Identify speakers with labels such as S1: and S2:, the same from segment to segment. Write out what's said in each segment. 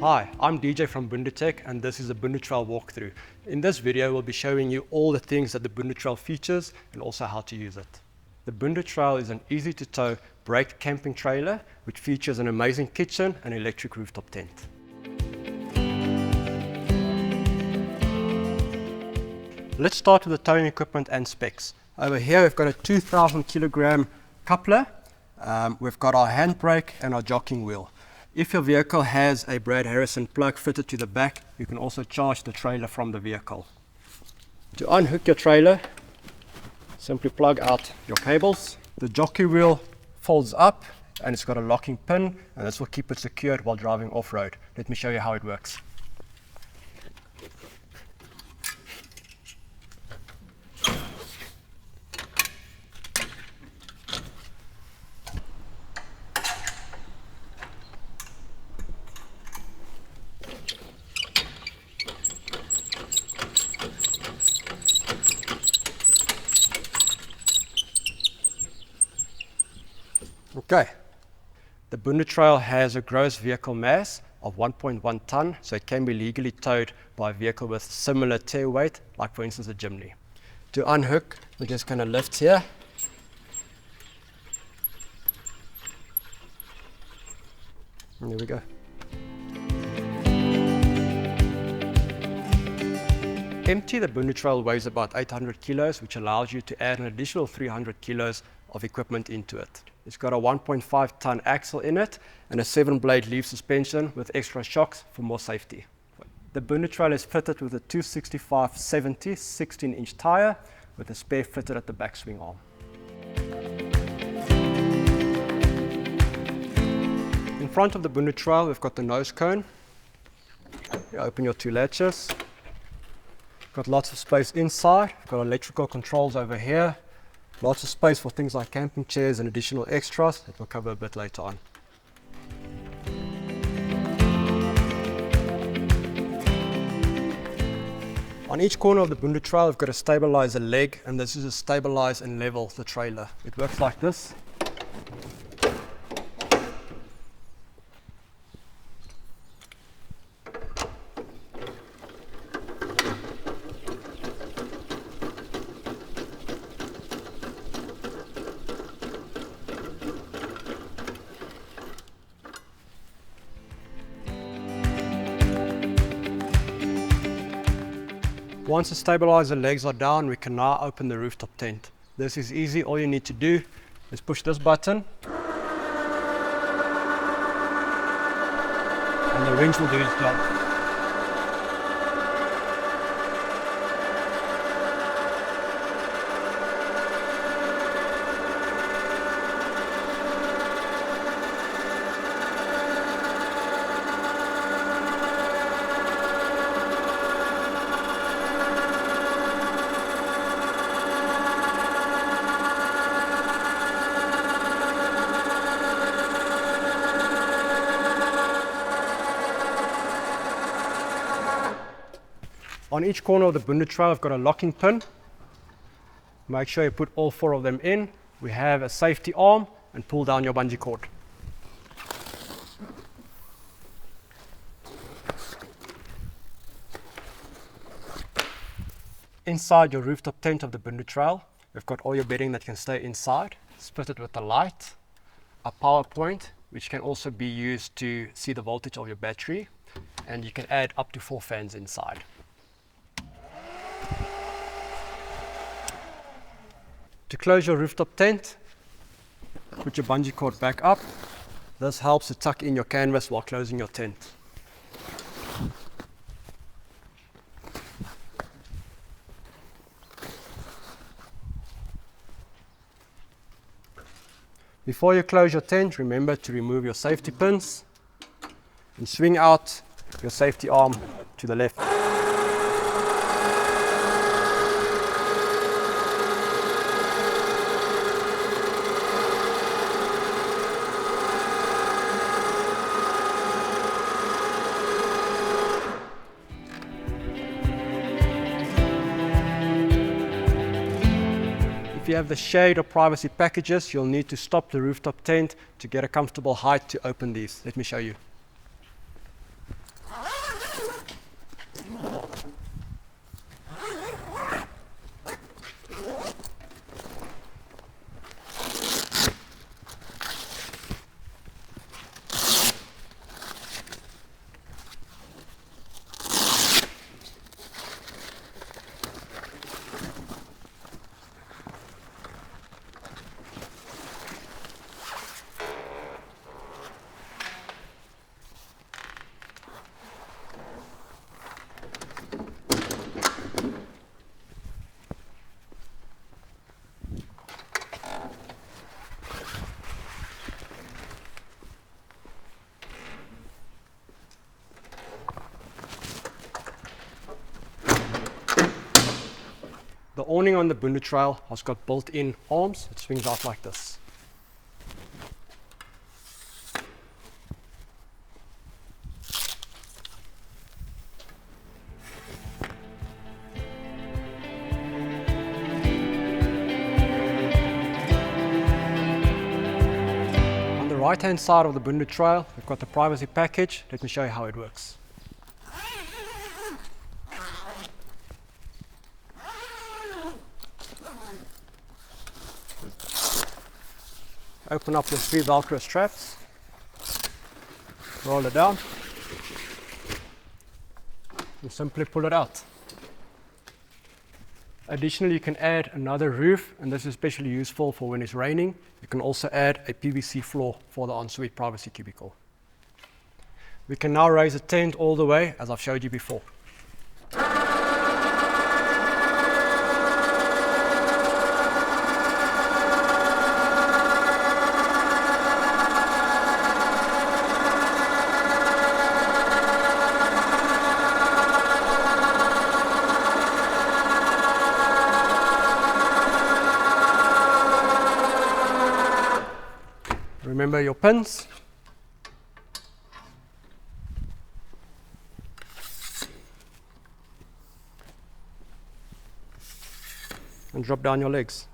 S1: Hi, I'm DJ from BunduTec and this is a BunduTrail walkthrough. In this video we'll be showing you all the things that the BunduTrail features and also how to use it. The BunduTrail is an easy to tow braked camping trailer which features an amazing kitchen and electric rooftop tent. Let's start with the towing equipment and specs. Over here we've got a 2,000 kilogram coupler, we've got our handbrake and our jocking wheel. If your vehicle has a Brad Harrison plug fitted to the back, you can also charge the trailer from the vehicle. To unhook your trailer, simply plug out your cables. The jockey wheel folds up and it's got a locking pin and this will keep it secured while driving off-road. Let me show you how it works. Okay, the BunduTrail has a gross vehicle mass of 1.1 ton, so it can be legally towed by a vehicle with similar tail weight, like for instance a chimney. To unhook, we're just going to lift here. And there we go. Empty, the BunduTrail weighs about 800 kilos, which allows you to add an additional 300 kilos of equipment into it. It's got a 1.5 ton axle in it and a 7-blade leaf suspension with extra shocks for more safety. The BunduTrail is fitted with a 265/70 16-inch tire with a spare fitted at the back swing arm. In front of the BunduTrail we've got the nose cone. You open your two latches. Got lots of space inside. We've got electrical controls over here. Lots of space for things like camping chairs and additional extras that we'll cover a bit later on. On each corner of the BunduTrail we've got a stabilizer leg, and this is to stabilize and level the trailer. It works like this. Once the stabilizer legs are down, we can now open the rooftop tent. This is easy. All you need to do is push this button and the winch will do its job. On each corner of the BunduTrail, I've got a locking pin. Make sure you put all 4 of them in. We have a safety arm and pull down your bungee cord. Inside your rooftop tent of the BunduTrail, we've got all your bedding that can stay inside, split it with a light, a power point, which can also be used to see the voltage of your battery, and you can add up to 4 fans inside. To close your rooftop tent, put your bungee cord back up. This helps to tuck in your canvas while closing your tent. Before you close your tent, remember to remove your safety pins and swing out your safety arm to the left. If you have the shade or privacy packages, you'll need to stop the rooftop tent to get a comfortable height to open these. Let me show you. awning on the BunduTrail has got built-in arms. It swings out like this. On the right-hand side of the BunduTrail, we've got the privacy package. Let me show you how it works. Open up your 3 Velcro straps, roll it down, and simply pull it out. Additionally, you can add another roof, and this is especially useful for when it's raining. You can also add a PVC floor for the ensuite privacy cubicle. We can now raise the tent all the way, as I've showed you before. Remember your pins. And drop down your legs.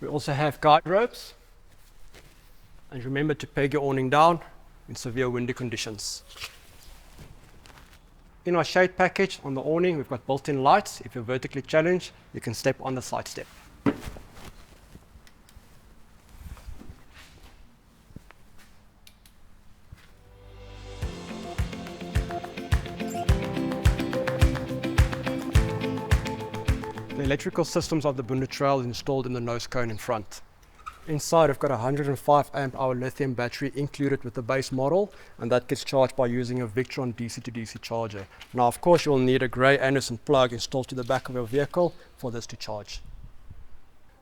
S1: We also have guide ropes. And remember to peg your awning down in severe windy conditions. In our shade package on the awning, we've got built-in lights. If you're vertically challenged, you can step on the side step. The electrical systems of the BunduTrail is installed in the nose cone in front. Inside, I've got a 105 amp hour lithium battery included with the base model, and that gets charged by using a Victron DC to DC charger. Now, of course, you will need a grey Anderson plug installed to the back of your vehicle for this to charge.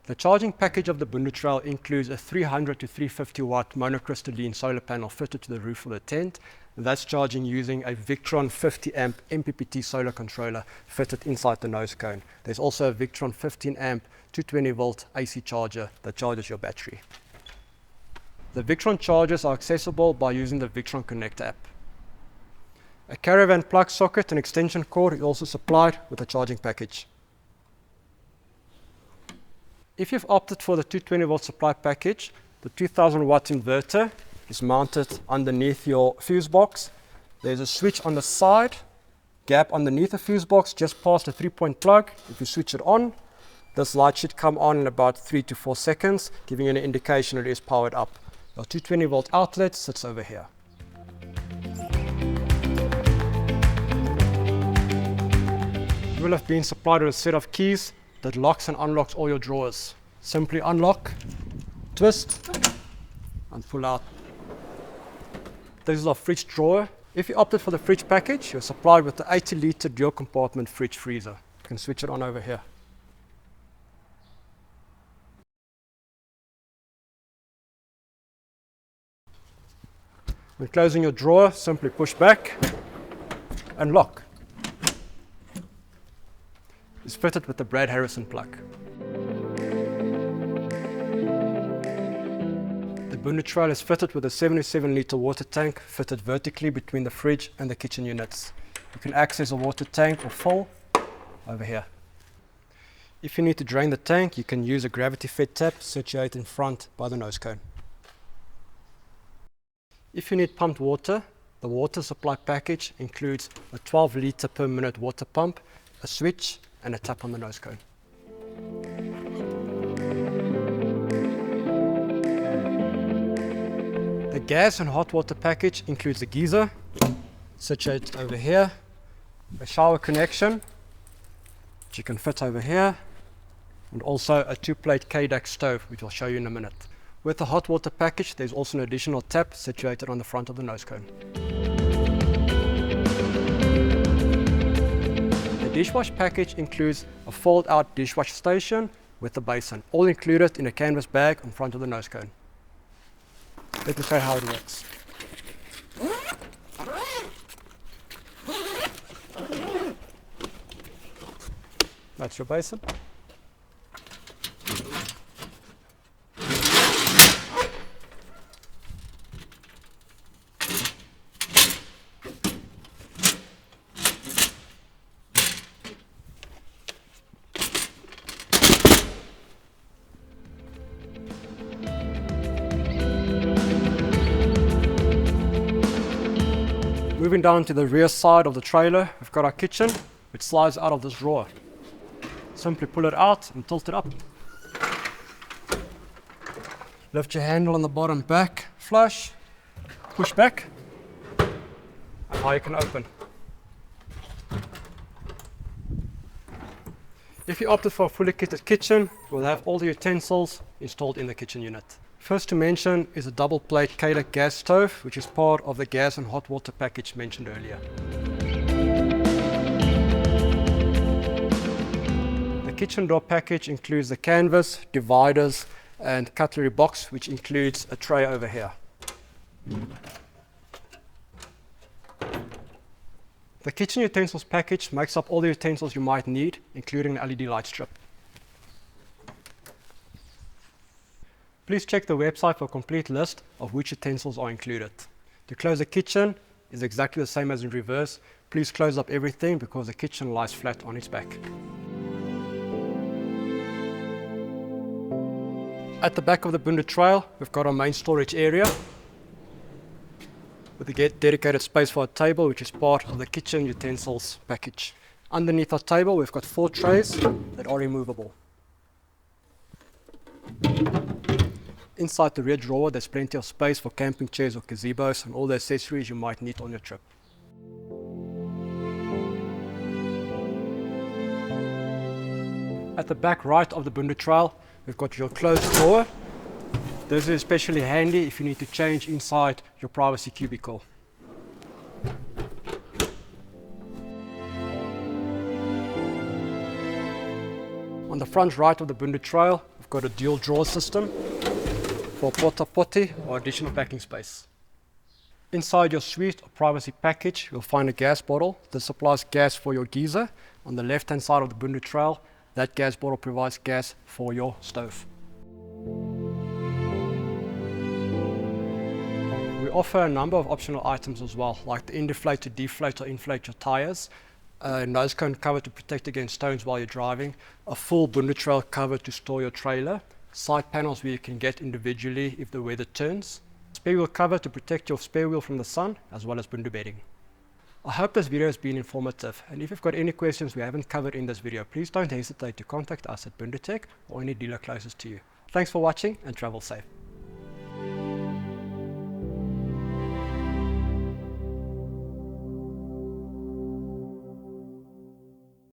S1: The charging package of the BunduTrail includes a 300 to 350 watt monocrystalline solar panel fitted to the roof of the tent. That's charging using a Victron 50 amp MPPT solar controller fitted inside the nose cone. There's also a Victron 15 amp 220 volt AC charger that charges your battery. The Victron chargers are accessible by using the Victron Connect app. A caravan plug socket and extension cord is also supplied with the charging package. If you've opted for the 220 volt supply package, the 2000 watt inverter is mounted underneath your fuse box. There's a switch on the side, gap underneath the fuse box just past the 3-point plug. If you switch it on, this light should come on in about 3 to 4 seconds, giving you an indication it is powered up. Your 220 volt outlet sits over here. You will have been supplied with a set of keys that locks and unlocks all your drawers. Simply unlock, twist, and pull out. This is our fridge drawer. If you opted for the fridge package, you're supplied with the 80 litre dual compartment fridge freezer. You can switch it on over here. When closing your drawer, simply push back and lock. It's fitted with the Brad Harrison plug. The BunduTrail is fitted with a 77 litre water tank fitted vertically between the fridge and the kitchen units. You can access a water tank or full over here. If you need to drain the tank, you can use a gravity-fed tap situated in front by the nose cone. If you need pumped water, the water supply package includes a 12 litre per minute water pump, a switch, and a tap on the nose cone. The gas and hot water package includes a geyser, situated over here, a shower connection, which you can fit over here, and also a 2-plate KDAX stove, which I'll show you in a minute. With the hot water package, there's also an additional tap situated on the front of the nose cone. The dishwash package includes a fold-out dishwash station with a basin, all included in a canvas bag in front of the nose cone. Let me show you how it works. That's your basin. Moving down to the rear side of the trailer, we've got our kitchen, which slides out of this drawer. Simply pull it out and tilt it up. Lift your handle on the bottom back, flush, push back, and now you can open. If you opted for a fully kitted kitchen, you'll have all the utensils installed in the kitchen unit. First to mention is a double plate Tailor gas stove, which is part of the gas and hot water package mentioned earlier. The kitchen door package includes the canvas, dividers and cutlery box, which includes a tray over here. The kitchen utensils package makes up all the utensils you might need, including an LED light strip. Please check the website for a complete list of which utensils are included. To close the kitchen is exactly the same as in reverse. Please close up everything because the kitchen lies flat on its back. At the back of the BunduTrail, we've got our main storage area with a dedicated space for a table, which is part of the kitchen utensils package. Underneath our table, we've got 4 trays that are removable. Inside the rear drawer, there's plenty of space for camping chairs or gazebos and all the accessories you might need on your trip. At the back right of the BunduTrail, we've got your closed drawer. This is especially handy if you need to change inside your privacy cubicle. On the front right of the BunduTrail, we've got a dual drawer system for porta potty or additional packing space. Inside your suite or privacy package, you'll find a gas bottle that supplies gas for your geyser. On the left hand side of the BunduTrail, that gas bottle provides gas for your stove. We offer a number of optional items as well, like the indeflate to deflate or inflate your tires, a nose cone cover to protect against stones while you're driving, a full BunduTrail cover to store your trailer, side panels where you can get individually if the weather turns, spare wheel cover to protect your spare wheel from the sun, as well as Bundu bedding. I hope this video has been informative, and if you've got any questions we haven't covered in this video, please don't hesitate to contact us at BunduTec or any dealer closest to you. Thanks for watching and travel safe.